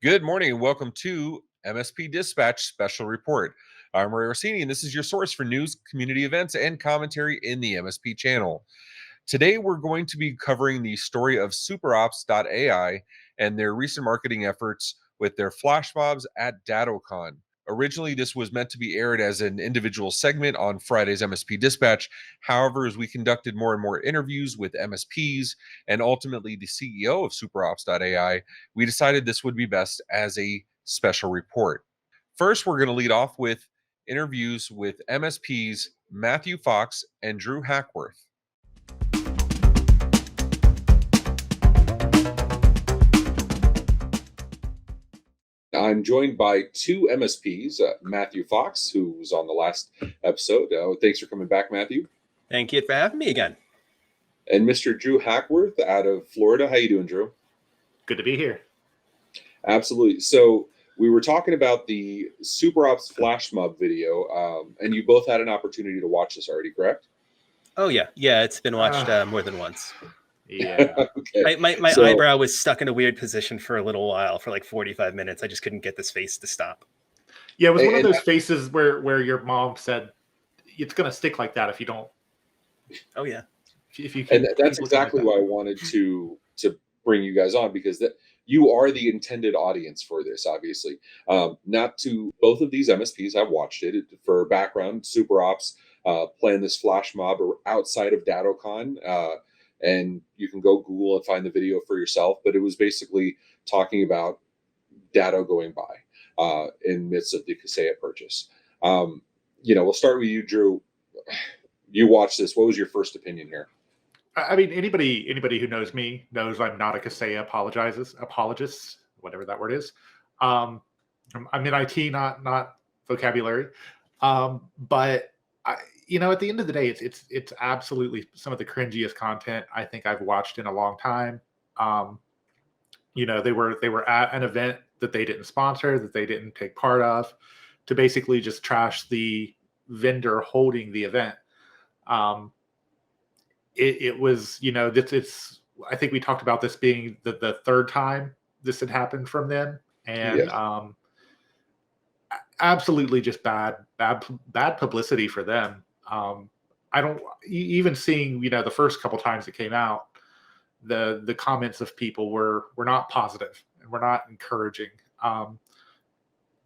Good morning and welcome to MSP Dispatch Special Report. I'm Orsini, and this is your source for news, community events, and commentary in the MSP channel. Today, we're going to be covering the story of SuperOps.ai and their recent marketing efforts with their flash mobs at DattoCon. Originally, this was meant to be aired as an individual segment on Friday's MSP Dispatch. However, as we conducted more and more interviews with MSPs and ultimately the CEO of SuperOps.ai, we decided this would be best as a special report. First, we're going to lead off with interviews with MSPs Matthew Fox and Drew Hackworth. I'm joined by two MSPs, Matthew Fox, who was on the last episode. Thanks for coming back, Matthew. Thank you for having me again. And Mr. Drew Hackworth out of Florida. How you doing, Drew? Good to be here. Absolutely. So we were talking about the SuperOps flash mob video, and you both had an opportunity to watch this already, correct? Oh, yeah. Yeah, it's been watched more than once. Yeah. Okay. My eyebrow was stuck in a weird position for a little while, for like 45 minutes. I just couldn't get this face to stop. Yeah, it was one of those faces where your mom said, it's going to stick like that if you don't. Oh, yeah. If you and that's exactly why I wanted to bring you guys on, because you are the intended audience for this, obviously. Both of these MSPs have watched it. For background, SuperOps playing this flash mob outside of DattoCon. And you can go Google and find the video for yourself. But it was basically talking about Datto going by in midst of the Kaseya purchase. We'll start with you, Drew. You watched this. What was your first opinion here? I mean, anybody who knows me knows I'm not a Kaseya apologist, whatever that word is. I'm in IT, not vocabulary. But at the end of the day, it's absolutely some of the cringiest content I think I've watched in a long time. They were at an event that they didn't sponsor, that they didn't take part of, to basically just trash the vendor holding the event. It was, it's. I think we talked about this being the third time this had happened from them, and yes. Absolutely just bad publicity for them. I don't even seeing, the first couple times it came out, the comments of people were not positive and were not encouraging. And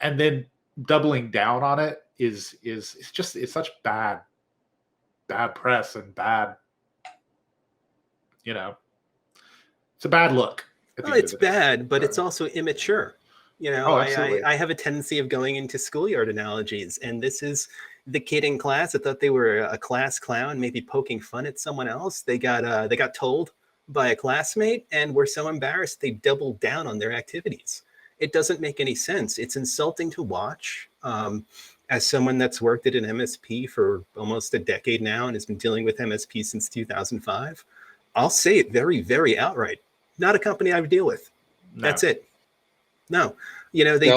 then doubling down on it is such bad press and bad, it's a bad look. Well, it's bad, but it's also immature. I have a tendency of going into schoolyard analogies, and this is the kid in class that thought they were a class clown, maybe poking fun at someone else. They got told by a classmate and were so embarrassed they doubled down on their activities. It doesn't make any sense. It's insulting to watch. As someone that's worked at an MSP for almost a decade now and has been dealing with MSP since 2005, I'll say it very, very outright. Not a company I would deal with. No. That's it. No. Let me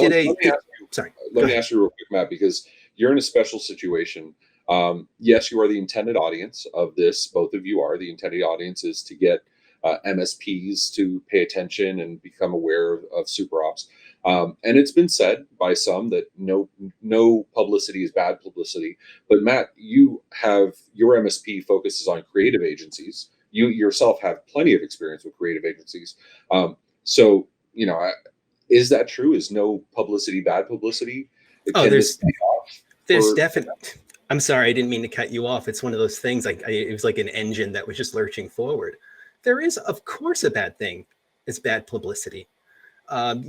ask you real quick, Matt, because you're in a special situation. Yes, you are the intended audience of this. Both of you are. The intended audience is to get MSPs to pay attention and become aware of SuperOps. And it's been said by some that no publicity is bad publicity. But Matt, your MSP focuses on creative agencies. You yourself have plenty of experience with creative agencies. Is that true? Is no publicity bad publicity? There's definitely. I'm sorry, I didn't mean to cut you off. It's one of those things. It was like an engine that was just lurching forward. There is, of course, a bad thing. It's bad publicity. Drew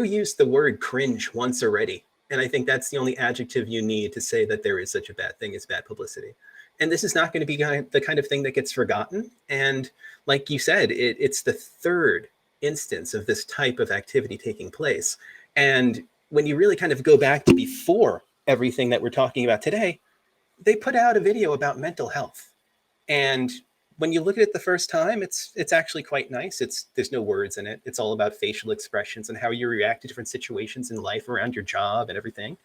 used the word cringe once already, and I think that's the only adjective you need to say that there is such a bad thing as bad publicity. And this is not going to be the kind of thing that gets forgotten. And like you said, it's the third instance of this type of activity taking place. And when you really kind of go back to before everything that we're talking about today, they put out a video about mental health. And when you look at it the first time, it's actually quite nice. There's no words in it. It's all about facial expressions and how you react to different situations in life around your job and everything.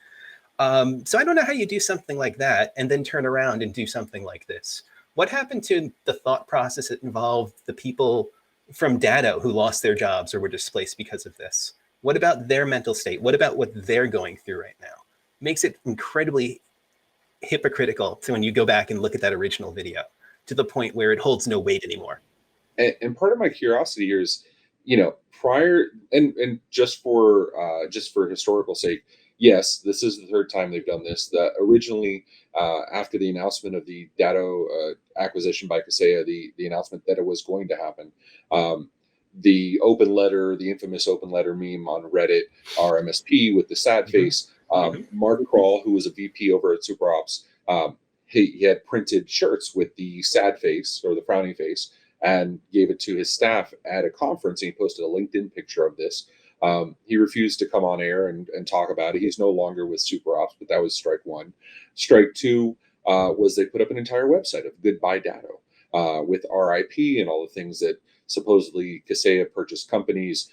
So I don't know how you do something like that and then turn around and do something like this. What happened to the thought process that involved the people from Datto who lost their jobs or were displaced because of this? What about their mental state? What about what they're going through right now? Makes it incredibly hypocritical to when you go back and look at that original video, to the point where it holds no weight anymore. And part of my curiosity here is, prior and just for historical sake, yes, this is the third time they've done this. That originally, after the announcement of the Datto acquisition by Kaseya, the announcement that it was going to happen, the open letter, the infamous open letter meme on Reddit, our MSP with the sad face, Mark Kroll, who was a VP over at SuperOps, he had printed shirts with the sad face or the frowning face and gave it to his staff at a conference. And he posted a LinkedIn picture of this. He refused to come on air and talk about it. He's no longer with SuperOps, but that was strike one. Strike two was they put up an entire website of Goodbye Datto with RIP and all the things that supposedly Kaseya purchased companies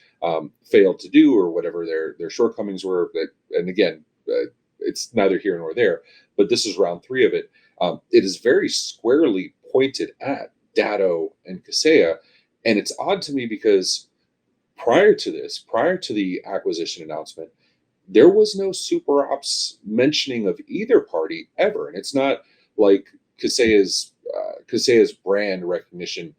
failed to do, or whatever their shortcomings were. And again, it's neither here nor there, but this is round three of it. It is very squarely pointed at Datto and Kaseya. And it's odd to me because prior to the acquisition announcement, there was no SuperOps mentioning of either party ever. And it's not like Kaseya's brand recognition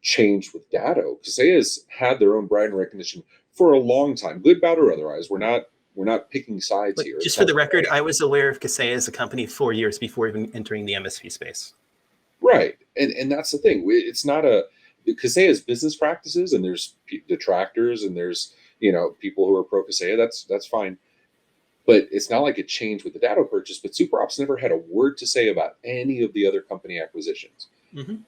changed with Datto. Kaseya's had their own brand recognition for a long time, good, bad, or otherwise. We're not picking sides here. Just for the record, I was aware of Kaseya as a company 4 years before even entering the MSP space. Right, and that's the thing. It's not Kaseya's business practices, and there's detractors, and there's people who are pro Kaseya. That's fine, but it's not like it changed with the Datto purchase. But SuperOps never had a word to say about any of the other company acquisitions.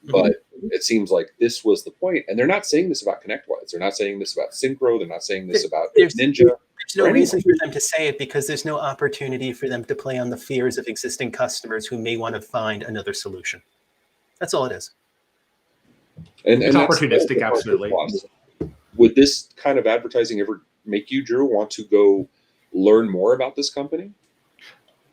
But it seems like this was the point, and they're not saying this about ConnectWise. They're not saying this about Synchro. They're not saying this about Ninja. There's no reason for them to say it because there's no opportunity for them to play on the fears of existing customers who may want to find another solution. That's all it is. And it's opportunistic, absolutely. Would this kind of advertising ever make you, Drew, want to go learn more about this company?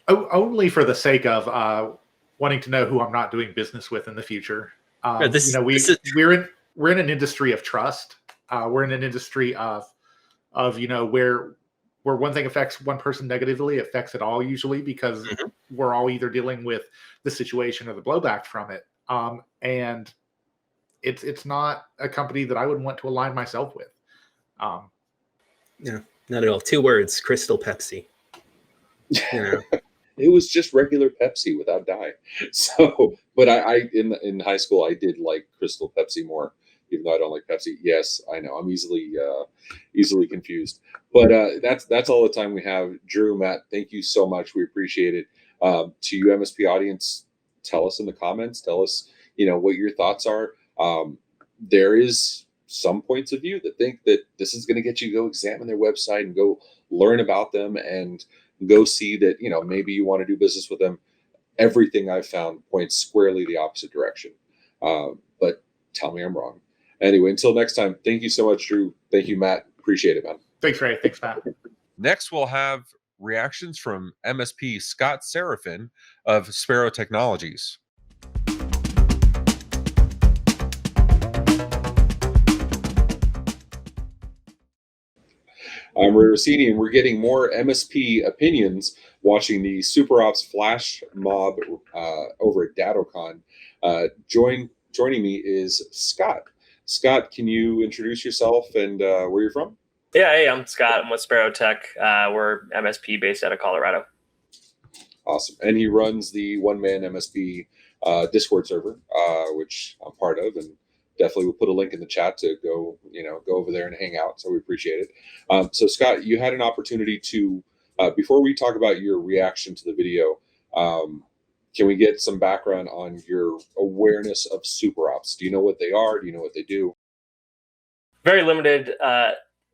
Only for the sake of wanting to know who I'm not doing business with in the future. We're in an industry of trust. We're in an industry of where one thing affects one person negatively, it affects it all usually, because we're all either dealing with the situation or the blowback from it. And it's not a company that I would want to align myself with. No, not at all. 2 words: Crystal Pepsi. It was just regular Pepsi without dye. So, but I in high school I did like Crystal Pepsi more, even though I don't like Pepsi. Yes, I know I'm easily confused. But that's all the time we have. Drew, Matt, thank you so much. We appreciate it. To you MSP audience, tell us in the comments. Tell us what your thoughts are. There is some points of view that think that this is going to get you to go examine their website and go learn about them and go see that, maybe you want to do business with them. Everything I've found points squarely the opposite direction. But tell me I'm wrong. Anyway, until next time, thank you so much, Drew. Thank you, Matt. Appreciate it, man. Thanks, Ray. Thanks, Matt. Next, we'll have reactions from MSP Scott Serafin of Sparrow Technologies. I'm Ray Orsini, and we're getting more MSP opinions watching the SuperOps flash mob over at DattoCon. Joining me is Scott. Scott, can you introduce yourself and where you're from? Yeah, hey, I'm Scott. I'm with Sparrow Tech. We're MSP based out of Colorado. Awesome. And he runs the one-man MSP Discord server, which I'm part of, and definitely we'll put a link in the chat to go over there and hang out. So we appreciate it. So Scott, you had an opportunity to, before we talk about your reaction to the video, can we get some background on your awareness of SuperOps? Do you know what they are? Do you know what they do? Very limited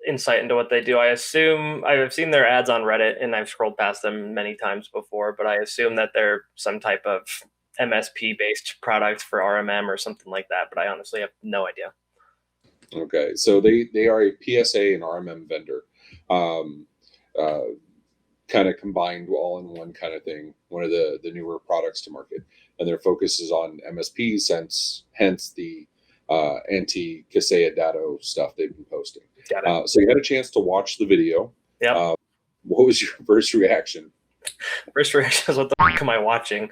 insight into what they do. I assume I've seen their ads on Reddit and I've scrolled past them many times before, but I assume that they're some type of MSP based product for RMM or something like that, but I honestly have no idea. Okay, so they are a PSA and RMM vendor, kind of combined all in one kind of thing, one of the newer products to market, and their focus is on MSPs, hence the anti-Kaseya Datto stuff they've been posting. Got it. So you had a chance to watch the video. Yep. What was your first reaction? First reaction is, what the fuck am I watching?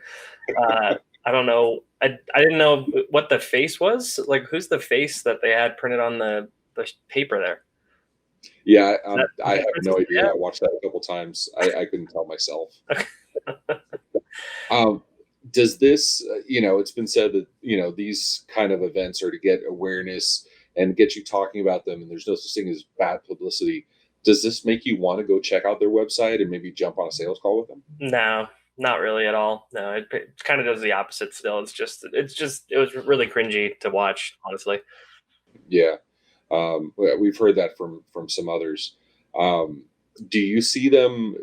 I don't know. I didn't know what the face was. Like, who's the face that they had printed on the paper there? Yeah, I have no idea. I watched that a couple times. I couldn't tell myself. Does this, it's been said that, these kind of events are to get awareness and get you talking about them, and there's no such thing as bad publicity. Does this make you want to go check out their website and maybe jump on a sales call with them? No, not really at all. No, it kind of does the opposite still. It was really cringy to watch, honestly. Yeah. We've heard that from some others. Do you see them,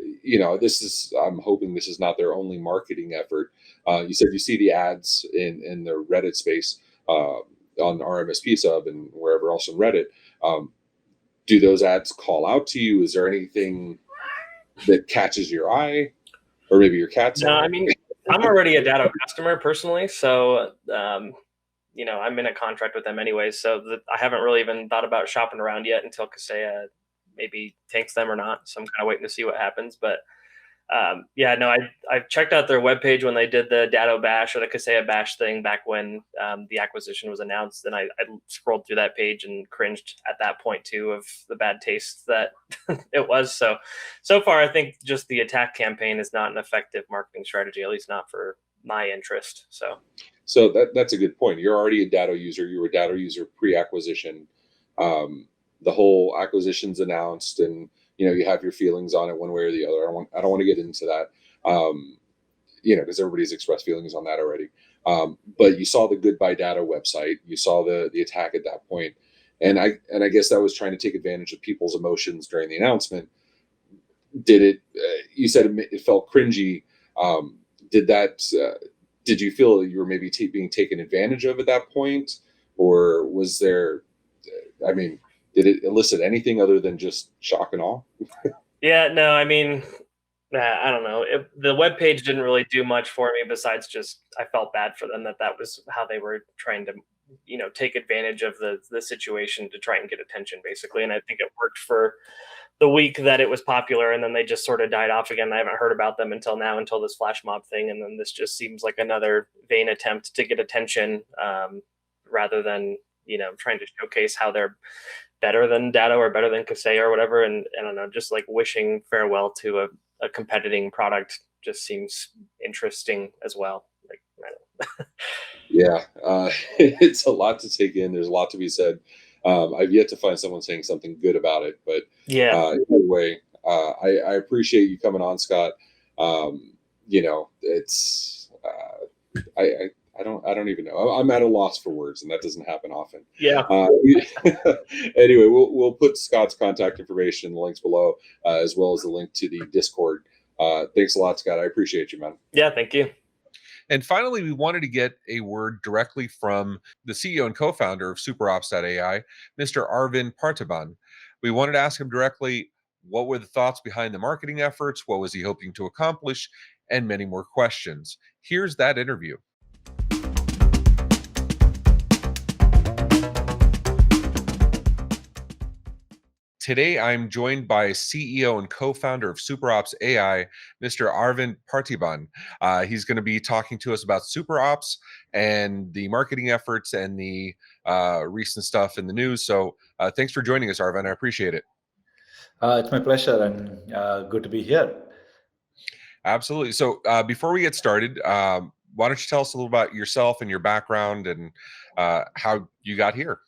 I'm hoping this is not their only marketing effort. You said you see the ads in the Reddit space, on our MSP sub and wherever else on Reddit. Do those ads call out to you? Is there anything that catches your eye, or maybe your cat's eye? No, I mean, I'm already a Datto customer personally, so I'm in a contract with them anyway, so I haven't really even thought about shopping around yet until Kaseya maybe tanks them or not. So I'm kind of waiting to see what happens. But I've checked out their webpage when they did the Datto Bash or the Kaseya Bash thing back when the acquisition was announced, and I scrolled through that page and cringed at that point too of the bad taste that it was. So far, I think just the attack campaign is not an effective marketing strategy, at least not for my interest. So that's a good point. You're already a Datto user. You were a Datto user pre-acquisition. The whole acquisition's announced, and you have your feelings on it one way or the other. I don't want to get into that, because everybody's expressed feelings on that already. But you saw the Goodbye Datto website. You saw the attack at that point, and I guess that was trying to take advantage of people's emotions during the announcement. Did it? You said it felt cringy. Did you feel you were maybe being taken advantage of at that point, or was there? Did it elicit anything other than just shock and awe? Yeah, no, I mean, I don't know. The webpage didn't really do much for me besides just I felt bad for them that was how they were trying to, take advantage of the situation to try and get attention, basically. And I think it worked for the week that it was popular, and then they just sort of died off again. I haven't heard about them until now, until this flash mob thing. And then this just seems like another vain attempt to get attention, rather than, trying to showcase how they're better than Datto or better than Kaseya or whatever. And I don't know, just like wishing farewell to a competing product just seems interesting as well. Like, I don't know. Yeah, it's a lot to take in. There's a lot to be said. I've yet to find someone saying something good about it, but either way, I appreciate you coming on, Scott. It's I don't even know. I'm at a loss for words, and that doesn't happen often. Yeah. Anyway, we'll put Scott's contact information in the links below, as well as the link to the Discord. Thanks a lot, Scott. I appreciate you, man. Yeah, thank you. And finally, we wanted to get a word directly from the CEO and co-founder of SuperOps.ai, Mr. Arvind Parthiban. We wanted to ask him directly, what were the thoughts behind the marketing efforts? What was he hoping to accomplish? And many more questions. Here's that interview. Today, I'm joined by CEO and co-founder of SuperOps.ai, Mr. Arvind Parthiban. He's going to be talking to us about SuperOps and the marketing efforts and the recent stuff in the news. So thanks for joining us, Arvind. I appreciate it. It's my pleasure, and good to be here. Absolutely. So before we get started, why don't you tell us a little about yourself and your background and how you got here?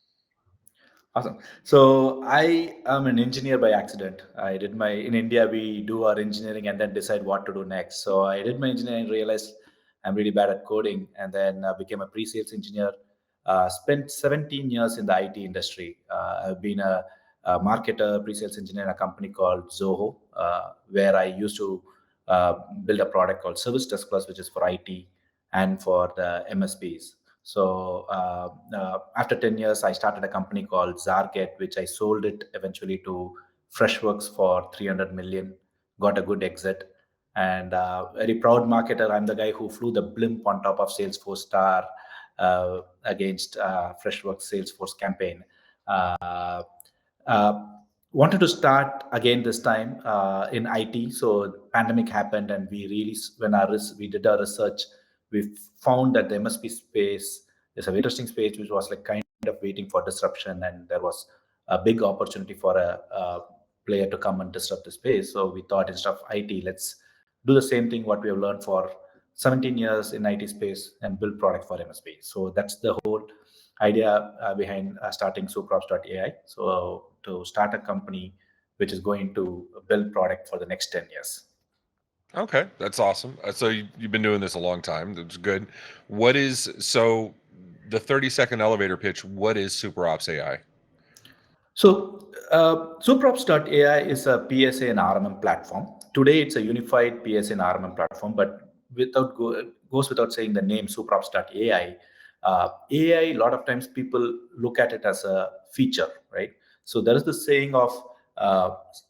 Awesome. So I am an engineer by accident. In India, we do our engineering and then decide what to do next. So I did my engineering, realized I'm really bad at coding, and then became a pre-sales engineer. Spent 17 years in the IT industry. I've been a marketer, pre-sales engineer in a company called Zoho, where I used to build a product called Service Desk Plus, which is for IT and for the MSPs. So after 10 years, I started a company called Zarget, which I sold it eventually to Freshworks for 300 million, got a good exit. And very proud marketer. I'm the guy who flew the blimp on top of Salesforce Star, against Freshworks Salesforce campaign. Uh, Wanted to start again this time in IT. So pandemic happened, and we really, we did our research, we found that the MSP space is a very interesting space, which was like kind of waiting for disruption, and there was a big opportunity for a player to come and disrupt the space. So we thought, instead of IT, let's do the same thing what we have learned for 17 years in IT space and build product for MSP. So that's the whole idea behind starting SuperOps.ai. So to start a company which is going to build product for the next 10 years. Okay, that's awesome. So you've been doing this a long time. That's good. So the 30-second elevator pitch, what is SuperOps AI? So SuperOps.ai is a PSA and RMM platform. Today, it's a unified PSA and RMM platform, but goes without saying the name SuperOps.ai. AI, a lot of times people look at it as a feature, right? So there is the saying of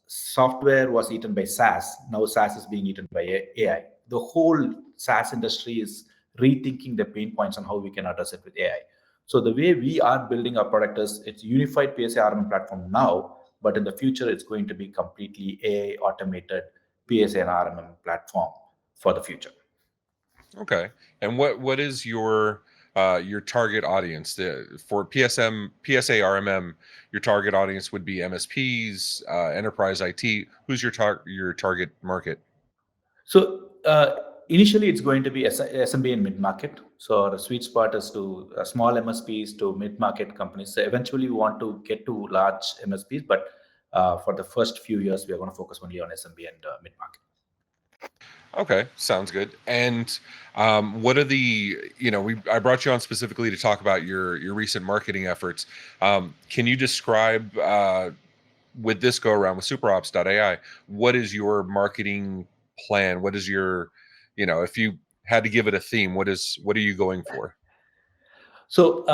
software was eaten by SaaS. Now SaaS is being eaten by AI. The whole SaaS industry is rethinking the pain points on how we can address it with AI. So the way we are building our product is it's unified PSA RMM platform now, but in the future it's going to be completely AI automated PSA and RMM platform for the future. Okay, and what is your target audience? For PSA RMM, your target audience would be MSPs, enterprise IT. Who's your target market? So initially, it's going to be SMB and mid-market. So our sweet spot is to small MSPs to mid-market companies. So eventually, we want to get to large MSPs, but for the first few years, we are going to focus only on SMB and mid-market. Okay, sounds good. And what are I brought you on specifically to talk about your recent marketing efforts. Can you describe with this go around with SuperOps.ai, what is your marketing plan? What is your, if you had to give it a theme, what are you going for? So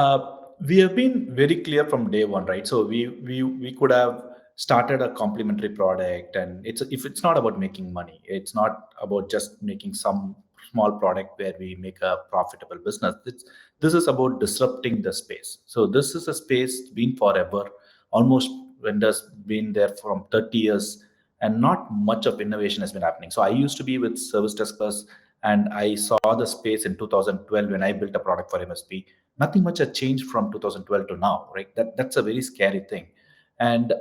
we have been very clear from day one, right? So we could have started a complementary product, and if it's not about making money, it's not about just making some small product where we make a profitable business. This is about disrupting the space. So this is a space been forever, almost vendors been there from 30 years, and not much of innovation has been happening. So I used to be with Service Desk Plus, and I saw the space in 2012 when I built a product for MSP. Nothing much has changed from 2012 to now, right? That's a very scary thing, and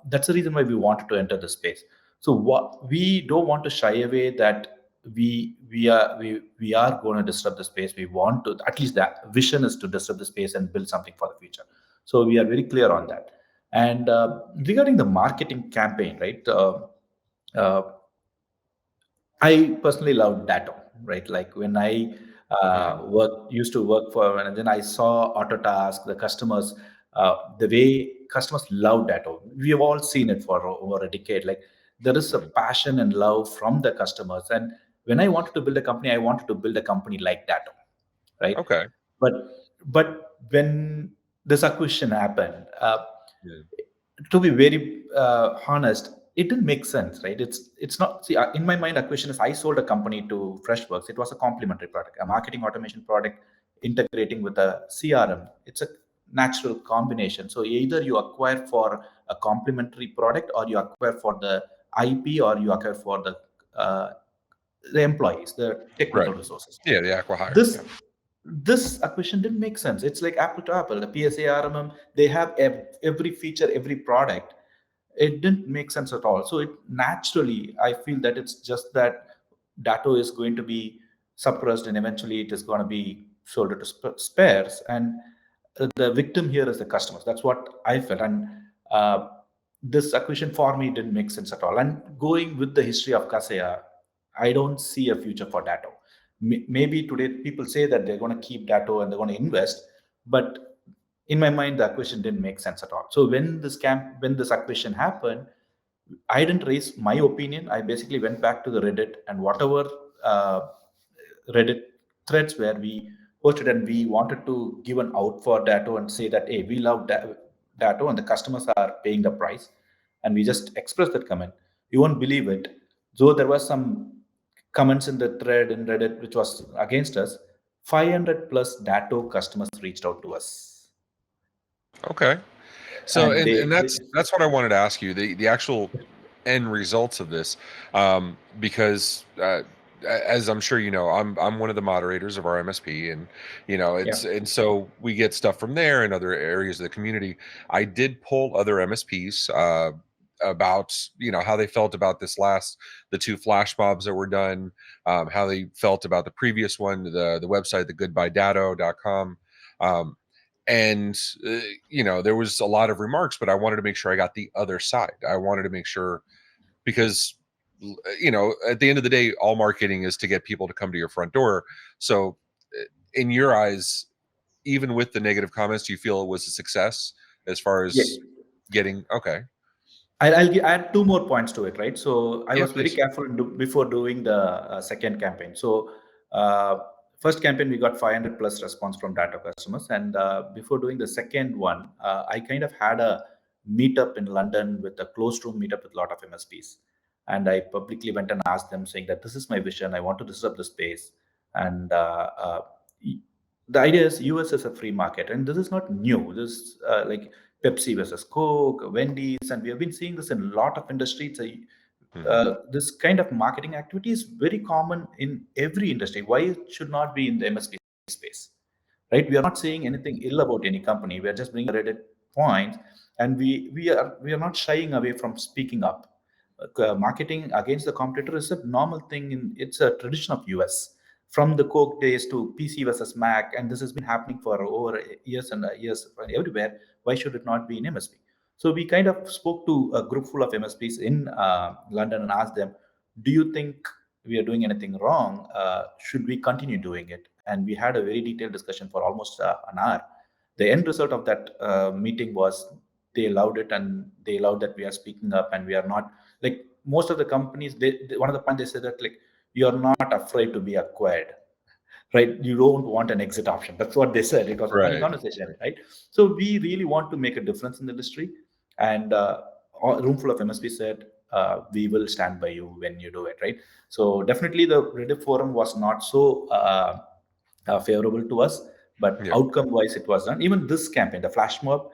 that's the reason why we wanted to enter the space. So what we don't want to shy away that we are going to disrupt the space. We want to, at least that vision is to disrupt the space and build something for the future. So we are very clear on that. And regarding the marketing campaign, right? Uh, I personally love Datto, right? Like when I used to work for, and then I saw Autotask, the customers, the way customers love Datto. We have all seen it for over a decade. Like there is a passion and love from the customers. And when I wanted to build a company, I wanted to build a company like Datto, right? Okay. But when this acquisition happened, Yeah. to be very honest, it didn't make sense, right? It's not. See, in my mind, a question is, I sold a company to Freshworks. It was a complementary product, a marketing automation product integrating with a CRM. It's a natural combination. So either you acquire for a complementary product, or you acquire for the IP, or you acquire for the employees, the technical Right. resources. Yeah, the acqui-hire. This Yeah. this acquisition didn't make sense. It's like apple to apple. The PSA RMM, they have every feature, every product. It didn't make sense at all. So it naturally, I feel that it's just that Datto is going to be suppressed, and eventually it is going to be sold to spares. And the victim here is the customers. That's what I felt. And this acquisition for me didn't make sense at all. And going with the history of Kaseya, I don't see a future for Datto. Maybe today people say that they're going to keep Datto and they're going to invest, but in my mind, the acquisition didn't make sense at all. So when this acquisition happened, I didn't raise my opinion. I basically went back to the Reddit, and whatever Reddit threads where we posted, and we wanted to give an out for Datto and say that, hey, we love Datto and the customers are paying the price. And we just expressed that comment. You won't believe it. Though there was some comments in the thread in Reddit which was against us, 500 plus Datto customers reached out to us. Okay. So, And and that's what I wanted to ask you, the actual end results of this, because as I'm sure you know, I'm one of the moderators of our MSP, and yeah. and so we get stuff from there and other areas of the community. I did poll other MSPs about how they felt about the two flash mobs that were done, how they felt about the previous one, the website, the goodbyedatto.com. And there was a lot of remarks, but I wanted to make sure I got the other side. I wanted to make sure, because at the end of the day, all marketing is to get people to come to your front door. So in your eyes, even with the negative comments, do you feel it was a success as far Yeah. as getting? Okay. I'll add two more points to it, right? So I Yeah, was very please. careful before doing the second campaign. So first campaign, we got 500 plus response from Datto customers. And before doing the second one, I kind of had a meetup in London with a closed room meetup with a lot of MSPs. And I publicly went and asked them saying that this is my vision. I want to disrupt the space. And the idea is US is a free market. And this is not new. This is like Pepsi versus Coke, Wendy's, and we have been seeing this in a lot of industries. This kind of marketing activity is very common in every industry. Why it should not be in the MSP space, right? We are not saying anything ill about any company. We are just bringing Reddit points, and we are not shying away from speaking up. Marketing against the competitor is a normal thing. It's a tradition of US from the Coke days to PC versus Mac, and this has been happening for over years and years everywhere. Why should it not be in MSP? So we kind of spoke to a group full of MSPs in London and asked them, "Do you think we are doing anything wrong? Should we continue doing it?" And we had a very detailed discussion for almost an hour. The end result of that meeting was they loved it, and they loved that we are speaking up and we are not like most of the companies. One of the points they said that like you are not afraid to be acquired, right? You don't want an exit option. That's what they said. It was a funny Right. conversation, right? So we really want to make a difference in the industry, and a room full of MSP said, "We will stand by you when you do it," right? So definitely, the Reddit forum was not so favorable to us, but Yeah. outcome-wise, it was done. Even this campaign, the flash mob,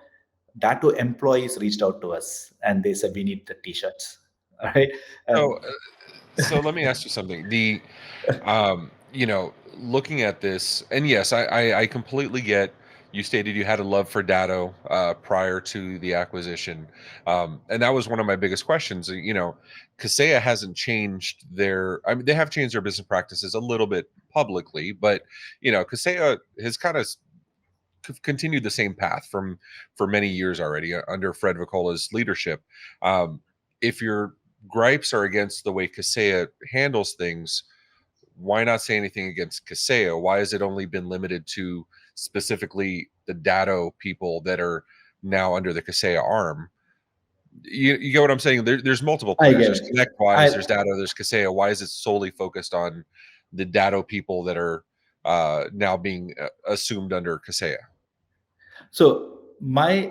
Datto employees reached out to us and they said, "We need the T-shirts," all right? And So let me ask you something. Looking at this, and yes, I completely get. You stated you had a love for Datto prior to the acquisition, and that was one of my biggest questions. Kaseya hasn't changed their. I mean, they have changed their business practices a little bit publicly, but Kaseya has kind of continued the same path for many years already under Fred Vicola's leadership. If your gripes are against the way Kaseya handles things, why not say anything against Kaseya? Why has it only been limited to specifically the Datto people that are now under the Kaseya arm? You get what I'm saying? There's multiple I players. get There's it. ConnectWise, I there's Datto, there's Kaseya. Why is it solely focused on the Datto people that are now being assumed under Kaseya? So my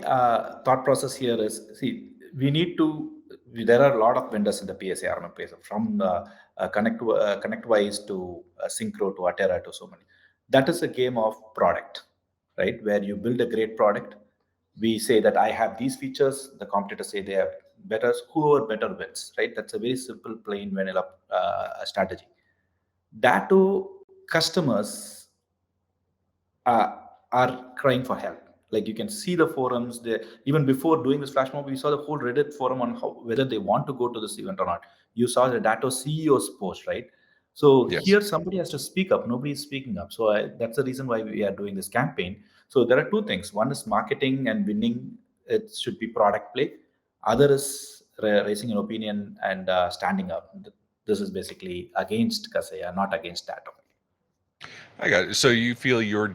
thought process here is, see, we need to. There are a lot of vendors in the PSA RMM space, from ConnectWise to Synchro to Atera to so many. That is a game of product, right? Where you build a great product. We say that I have these features. The competitors say they have better. Whoever better wins, right? That's a very simple, plain vanilla strategy. Datto customers are crying for help. Like you can see the forums there. Even before doing this flash mob, we saw the whole Reddit forum on whether they want to go to this event or not. You saw the Datto CEO's post, right? So Yes. here somebody has to speak up. Nobody is speaking up. So that's the reason why we are doing this campaign. So there are two things. One is marketing and winning. It should be product play. Other is raising an opinion and standing up. This is basically against Kaseya, not against Datto. I got it. So you feel you're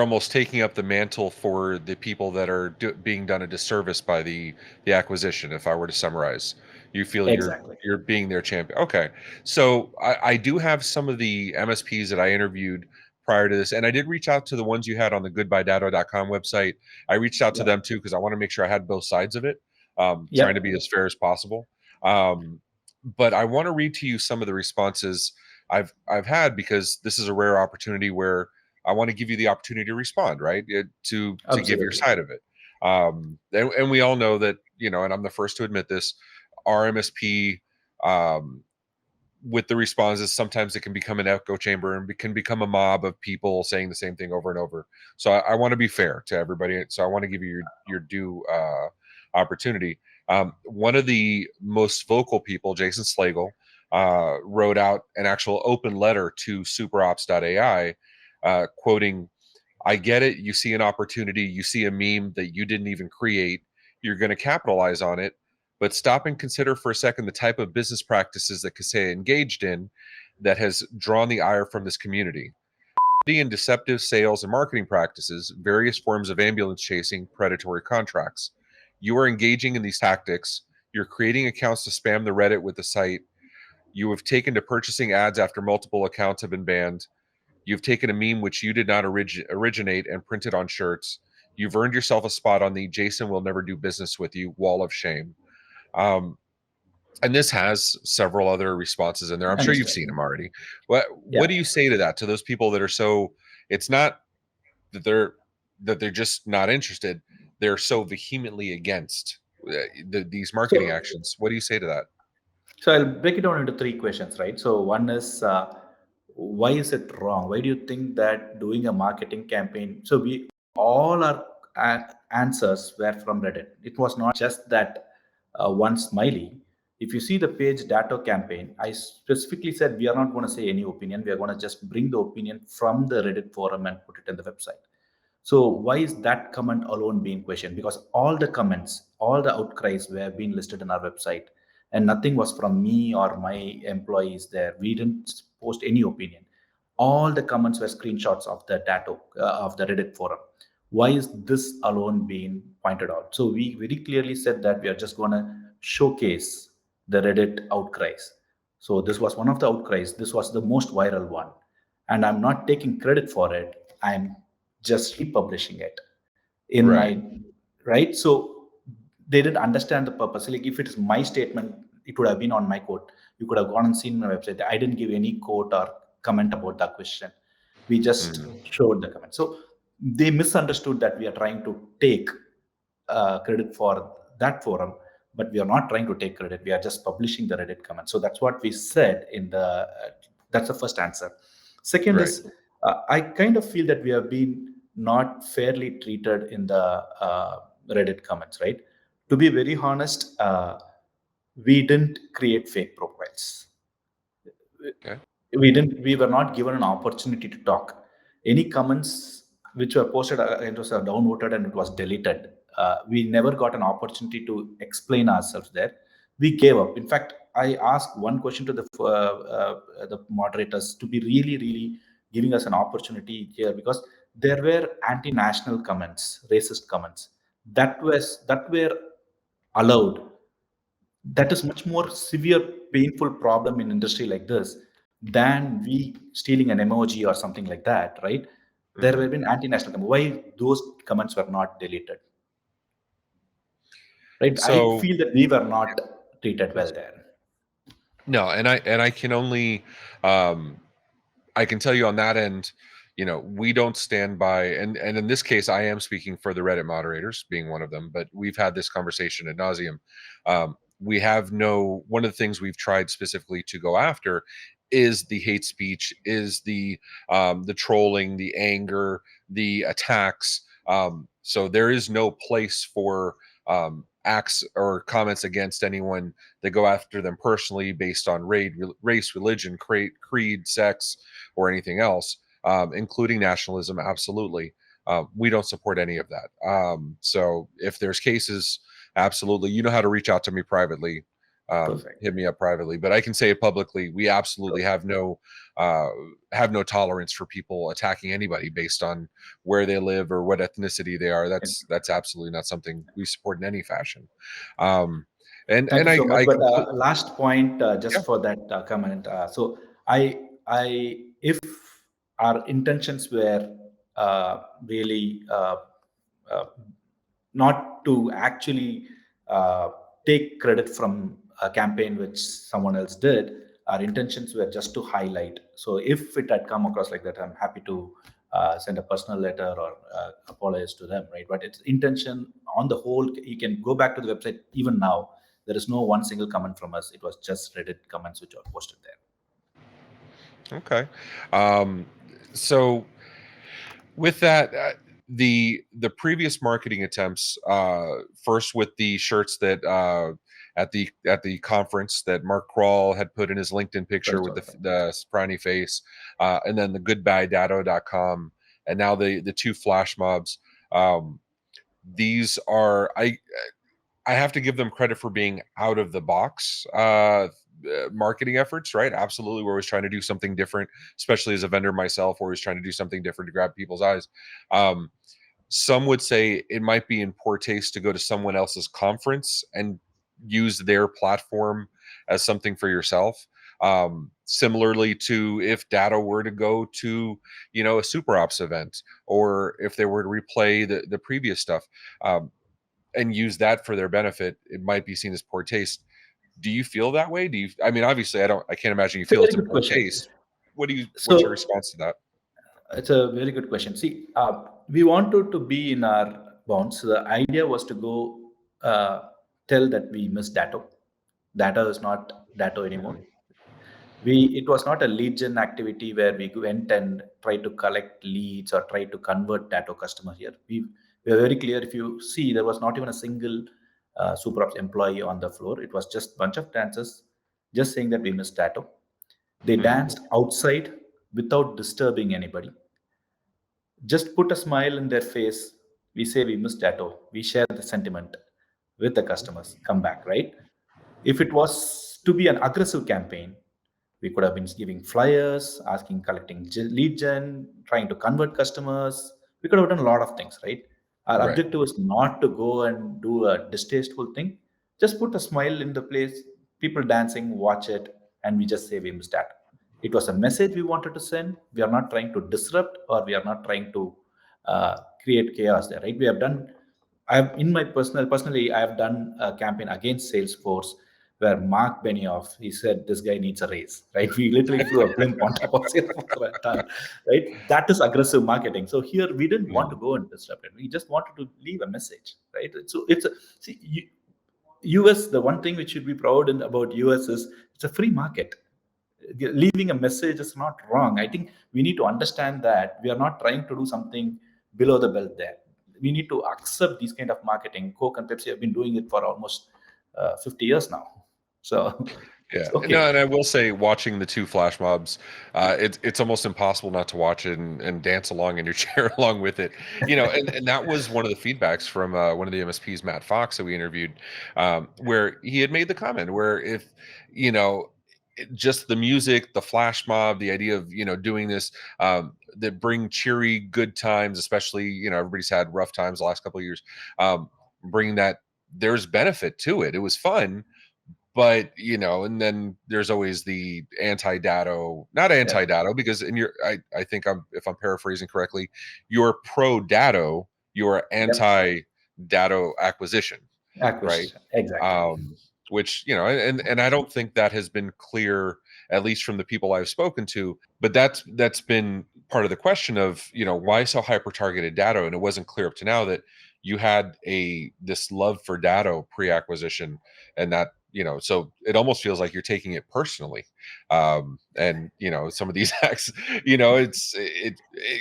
almost taking up the mantle for the people that are being done a disservice by the acquisition. If I were to summarize, you feel Exactly. you're being their champion. Okay, so I do have some of the MSPs that I interviewed prior to this, and I did reach out to the ones you had on the goodbyedatto.com website. I reached out to Yeah. them too because I want to make sure I had both sides of it, trying to Yep. be as fair as possible. But I want to read to you some of the responses I've had, because this is a rare opportunity where I want to give you the opportunity to respond, right? To give your Absolutely. side of it. And we all know that, and I'm the first to admit this, our MSP, with the responses, sometimes it can become an echo chamber and can become a mob of people saying the same thing over and over. So I want to be fair to everybody. So I want to give you your due opportunity. One of the most vocal people, Jason Slagle, wrote out an actual open letter to SuperOps.ai, quoting, "I get it. You see an opportunity. You see a meme that you didn't even create. You're going to capitalize on it. But stop and consider for a second the type of business practices that Kaseya engaged in that has drawn the ire from this community. And deceptive sales and marketing practices, various forms of ambulance chasing, predatory contracts. You are engaging in these tactics. You're creating accounts to spam the Reddit with the site. You have taken to purchasing ads after multiple accounts have been banned. You've taken a meme which you did not originate and printed on shirts. You've earned yourself a spot on the Jason will never do business with you wall of shame." And this has several other responses in there. I'm sure you've seen them already. What do you say to that, to those people that are so, it's not that they're just not interested, they're so vehemently against these marketing actions? What do you say to that? So I'll break it down into three questions, right? So one is, why is it wrong? Why do you think that doing a marketing campaign? So we all our answers were from Reddit. It was not just that one smiley. If you see the page Datto campaign, I specifically said we are not going to say any opinion. We are going to just bring the opinion from the Reddit forum and put it in the website. So why is that comment alone being questioned? Because all the comments, all the outcries were being listed in our website, and nothing was from me or my employees there. We didn't post any opinion. All the comments were screenshots of the data of the Reddit forum. Why is this alone being pointed out? So we very clearly said that we are just going to showcase the Reddit outcries. So this was one of the outcries. This was the most viral one, and I'm not taking credit for it. I'm just republishing it in Right. my right. So they didn't understand the purpose. Like if it is my statement, it would have been on my quote. You could have gone and seen my website. I didn't give any quote or comment about that question. We just showed the comment. So they misunderstood that we are trying to take credit for that forum, but we are not trying to take credit. We are just publishing the Reddit comment. So that's what we said in the. That's the first answer. Second Right. is, I kind of feel that we have been not fairly treated in the Reddit comments, right? To be very honest, we didn't create fake profiles. Okay. We were not given an opportunity to talk. Any comments which were posted, it was downvoted and it was deleted. We never got an opportunity to explain ourselves there. We gave up. In fact, I asked one question to the moderators to be really giving us an opportunity here, because there were anti-national comments, racist comments that were allowed. That is much more severe, painful problem in industry like this than we stealing an emoji or something like that, right? There have been anti-national comments. Why those comments were not deleted, right? I So feel that we were not treated well there. no, and I can only I can tell you on that end, we don't stand by, and in this case, I am speaking for the Reddit moderators, being one of them, but we've had this conversation ad nauseum. We have one of the things we've tried specifically to go after is the hate speech, is the trolling, the anger, the attacks. So there is no place for acts or comments against anyone that go after them personally based on race, religion, creed, sex, or anything else, including nationalism. Absolutely. We don't support any of that. So if there's cases, absolutely, you know how to reach out to me privately. Hit me up privately, but I can say it publicly. We absolutely have no tolerance for people attacking anybody based on where they live or what ethnicity they are. That's absolutely not something we support in any fashion. Thank you so much. But last point, just for that comment. So if our intentions were really not to actually take credit from a campaign which someone else did, our intentions were just to highlight. So if it had come across like that, I'm happy to send a personal letter or apologize to them, right? But its intention on the whole, you can go back to the website even now. There is no one single comment from us. It was just Reddit comments which are posted there. Okay. So with that, the previous marketing attempts, first with the shirts that at the conference that Mark Kroll had put in his LinkedIn picture with the Sprani face, and then the goodbyedado.com, and now the two flash mobs. These are I have to give them credit for being out of the box marketing efforts, right? Absolutely. We're always trying to do something different, especially as a vendor myself, always trying to do something different to grab people's eyes. Some would say it might be in poor taste to go to someone else's conference and use their platform as something for yourself. Similarly to if Datto were to go to, a SuperOps event, or if they were to replay the previous stuff, and use that for their benefit, it might be seen as poor taste. Do you feel that way? I mean, obviously I can't imagine you feel it's in poor taste. What's your response to that? It's a very good question. See, we wanted to be in our bounds. So the idea was to go tell that we miss Datto. Datto is not Datto anymore. It was not a lead gen activity where we went and tried to collect leads or try to convert Datto customer here. We were very clear. If you see, there was not even a single SuperOps employee on the floor. It was just a bunch of dancers just saying that we miss Datto. They danced outside without disturbing anybody. Just put a smile in their face. We say we miss Datto. We share the sentiment with the customers. Come back, right? If it was to be an aggressive campaign, we could have been giving flyers, collecting lead gen, trying to convert customers. We could have done a lot of things, right? Our objective is not to go and do a distasteful thing. Just put a smile in the place, people dancing, watch it, and we just say we missed that. It was a message we wanted to send. We are not trying to disrupt, or we are not trying to create chaos there, right? We have done. Personally, I have done a campaign against Salesforce where Mark Benioff, he said, this guy needs a raise, right? We literally threw a blimp on top of Salesforce for a ton, right? That is aggressive marketing. So here we didn't want to go and disrupt it. We just wanted to leave a message, right? So US, the one thing which should be proud about US is it's a free market. Leaving a message is not wrong. I think we need to understand that we are not trying to do something below the belt there. We need to accept these kind of marketing. Coke and Pepsi have been doing it for almost 50 years now. So yeah, okay. No, and I will say, watching the two flash mobs, it's almost impossible not to watch it and dance along in your chair along with it. And that was one of the feedbacks from one of the MSPs, Matt Fox, that we interviewed, where he had made the comment where if just the music, the flash mob, the idea of doing this that bring cheery good times, especially everybody's had rough times the last couple of years, bringing that, there's benefit to it. It was fun, but and then there's always the anti-Datto, not anti-Datto, because I think if I'm paraphrasing correctly, you're pro Datto, you're anti-Datto acquisition, right? Exactly. Which and I don't think that has been clear, at least from the people I've spoken to. But that's been part of the question of why so hyper targeted Datto, and it wasn't clear up to now that you had this love for Datto pre-acquisition, and that so it almost feels like you're taking it personally, and some of these acts,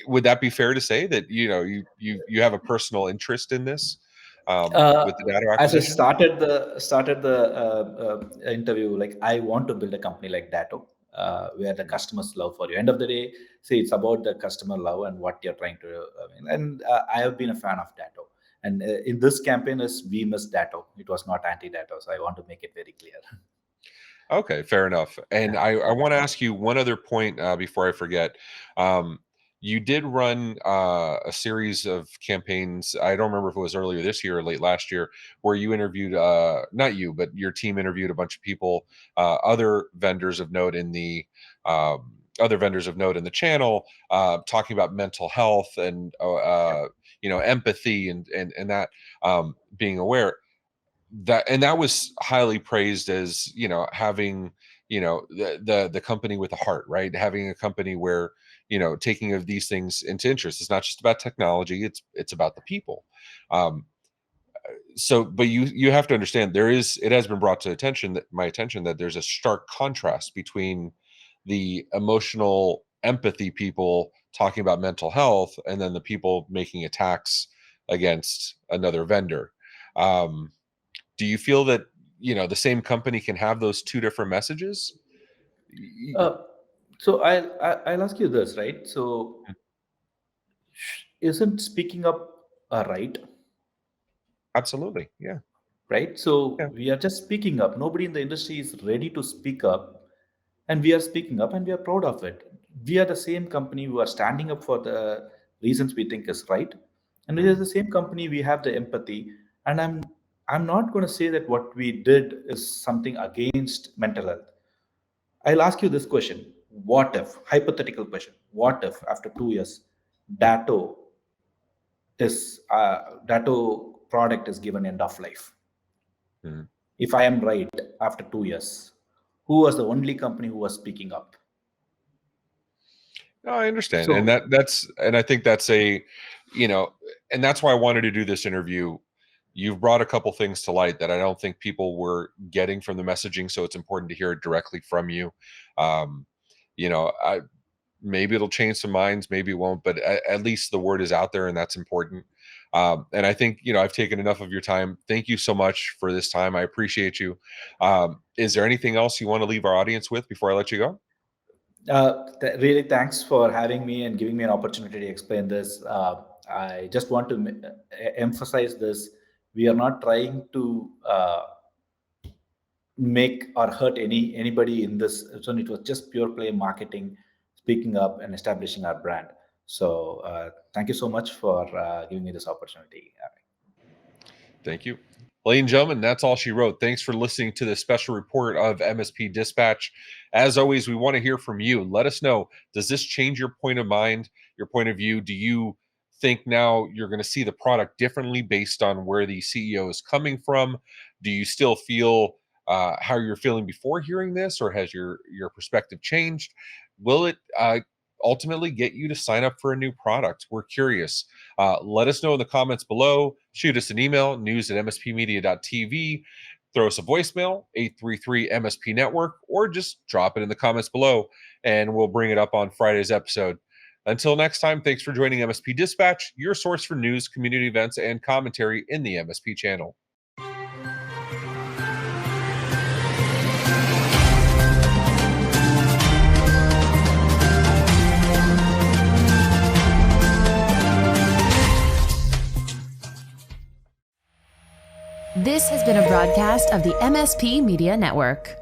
would that be fair to say that you have a personal interest in this? With the Datto acquisition? As I started the interview, like, I want to build a company like Datto, where the customers love for you. End of the day, see, it's about the customer love and what you're trying to do. I have been a fan of Datto. And in this campaign is we miss Datto. It was not anti-Datto. So I want to make it very clear. Okay, fair enough. And I want to ask you one other point before I forget. You did run a series of campaigns. I don't remember if it was earlier this year or late last year, where you interviewed, not you, but your team interviewed a bunch of people, other vendors of note in the channel, talking about mental health and empathy and that, being aware. That was highly praised as having the company with a heart, right? Having a company where, taking of these things into interest. It's not just about technology, it's about the people. But you have to understand, it has been brought to my attention that there's a stark contrast between the emotional empathy people talking about mental health and then the people making attacks against another vendor. Do you feel that the same company can have those two different messages? So I'll ask you this, right? So isn't speaking up a right? Absolutely, yeah. Right? So Yeah. we are just speaking up. Nobody in the industry is ready to speak up, and we are speaking up, and we are proud of it. We are the same company who are standing up for the reasons we think is right, and it is the same company. We have the empathy, and I'm not going to say that what we did is something against mental health. I'll ask you this question: what if, hypothetical question, what if after 2 years, Datto Datto product is given end of life? Mhm. If I am right, after 2 years, who was the only company who was speaking up? No, I understand. So, And I think that's and that's why I wanted to do this interview. You've brought a couple things to light that I don't think people were getting from the messaging. So it's important to hear it directly from you. Maybe it'll change some minds, maybe it won't, but at least the word is out there, and that's important. And I think, I've taken enough of your time. Thank you so much for this time. I appreciate you. Is there anything else you want to leave our audience with before I let you go? really, thanks for having me and giving me an opportunity to explain this. I just want to emphasize this. We are not trying to make or hurt anybody in this. So it was just pure play marketing, speaking up and establishing our brand. So thank you so much for giving me this opportunity. Thank you. Ladies and gentlemen, that's all she wrote. Thanks for listening to this special report of MSP Dispatch. As always, we want to hear from you. Let us know, does this change your point of mind, your point of view? Do you think now you're going to see the product differently based on where the CEO is coming from? Do you still feel how you're feeling before hearing this, or has your perspective changed? Will it ultimately get you to sign up for a new product? We're curious. Let us know in the comments below. Shoot us an email, news@mspmedia.tv. Throw us a voicemail, 833-MSP Network, or just drop it in the comments below, and we'll bring it up on Friday's episode. Until next time, thanks for joining MSP Dispatch, your source for news, community events, and commentary in the MSP channel. This has been a broadcast of the MSP Media Network.